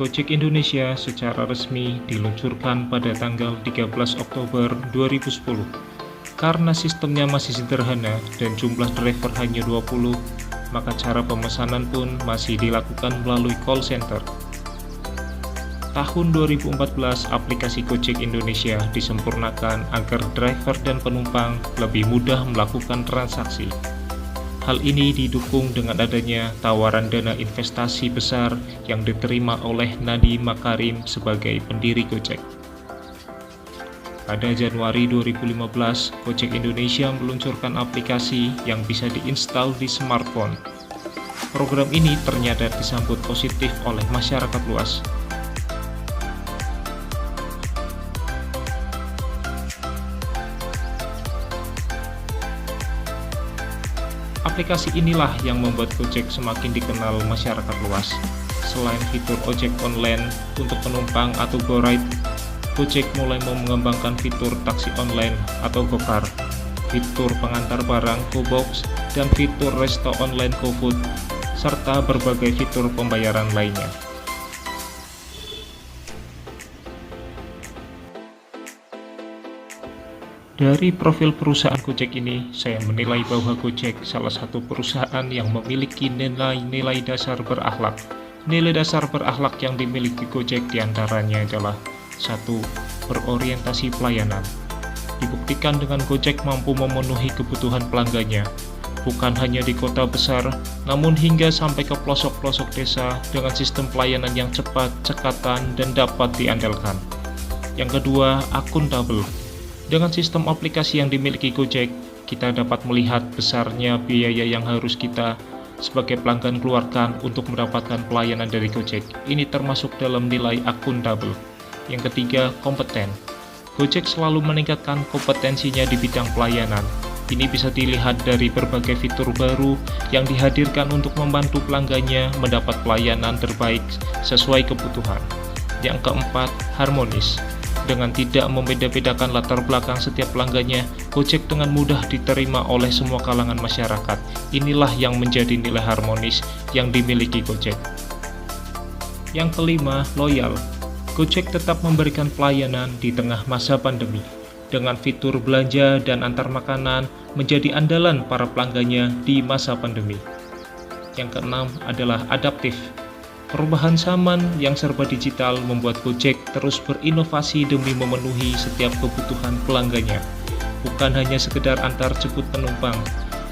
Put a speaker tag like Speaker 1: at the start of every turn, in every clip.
Speaker 1: Gojek Indonesia secara resmi diluncurkan pada tanggal 13 Oktober 2010. Karena sistemnya masih sederhana dan jumlah driver hanya 20, maka cara pemesanan pun masih dilakukan melalui call center. Tahun 2014, aplikasi Gojek Indonesia disempurnakan agar driver dan penumpang lebih mudah melakukan transaksi. Hal ini didukung dengan adanya tawaran dana investasi besar yang diterima oleh Nadiem Makarim sebagai pendiri Gojek. Pada Januari 2015, Gojek Indonesia meluncurkan aplikasi yang bisa diinstal di smartphone. Program ini ternyata disambut positif oleh masyarakat luas. Aplikasi inilah yang membuat Gojek semakin dikenal masyarakat luas. Selain fitur ojek online untuk penumpang atau GoRide, Gojek mulai mengembangkan fitur taksi online atau Gokar, fitur pengantar barang GoBox, dan fitur resto online GoFood, serta berbagai fitur pembayaran lainnya. Dari profil perusahaan Gojek ini, saya menilai bahwa Gojek salah satu perusahaan yang memiliki nilai-nilai dasar berakhlak. Nilai dasar berakhlak yang dimiliki Gojek diantaranya adalah 1. Berorientasi pelayanan. Dibuktikan dengan Gojek mampu memenuhi kebutuhan pelanggannya, bukan hanya di kota besar, namun hingga sampai ke pelosok-pelosok desa dengan sistem pelayanan yang cepat, cekatan, dan dapat diandalkan. Yang kedua, akuntabel. Dengan sistem aplikasi yang dimiliki Gojek, kita dapat melihat besarnya biaya yang harus kita sebagai pelanggan keluarkan untuk mendapatkan pelayanan dari Gojek. Ini termasuk dalam nilai akuntabel. Yang ketiga, kompeten. Gojek selalu meningkatkan kompetensinya di bidang pelayanan. Ini bisa dilihat dari berbagai fitur baru yang dihadirkan untuk membantu pelanggannya mendapat pelayanan terbaik sesuai kebutuhan. Yang keempat, harmonis. Dengan tidak membeda-bedakan latar belakang setiap pelanggannya, Gojek dengan mudah diterima oleh semua kalangan masyarakat. Inilah yang menjadi nilai harmonis yang dimiliki Gojek. Yang kelima, loyal. Gojek tetap memberikan pelayanan di tengah masa pandemi. Dengan fitur belanja dan antar makanan menjadi andalan para pelanggannya di masa pandemi. Yang keenam adalah adaptif. Perubahan zaman yang serba digital membuat Gojek terus berinovasi demi memenuhi setiap kebutuhan pelanggannya. Bukan hanya sekedar antar jemput penumpang.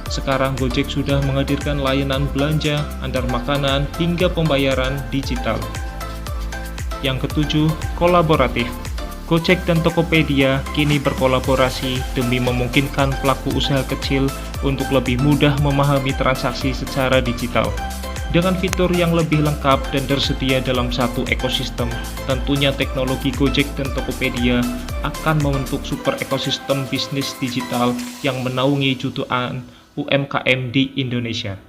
Speaker 1: Sekarang Gojek sudah menghadirkan layanan belanja, antar makanan, hingga pembayaran digital. Yang ketujuh, kolaboratif. Gojek dan Tokopedia kini berkolaborasi demi memungkinkan pelaku usaha kecil untuk lebih mudah memahami transaksi secara digital. Dengan fitur yang lebih lengkap dan tersedia dalam satu ekosistem, tentunya teknologi Gojek dan Tokopedia akan membentuk super ekosistem bisnis digital yang menaungi jutaan UMKM di Indonesia.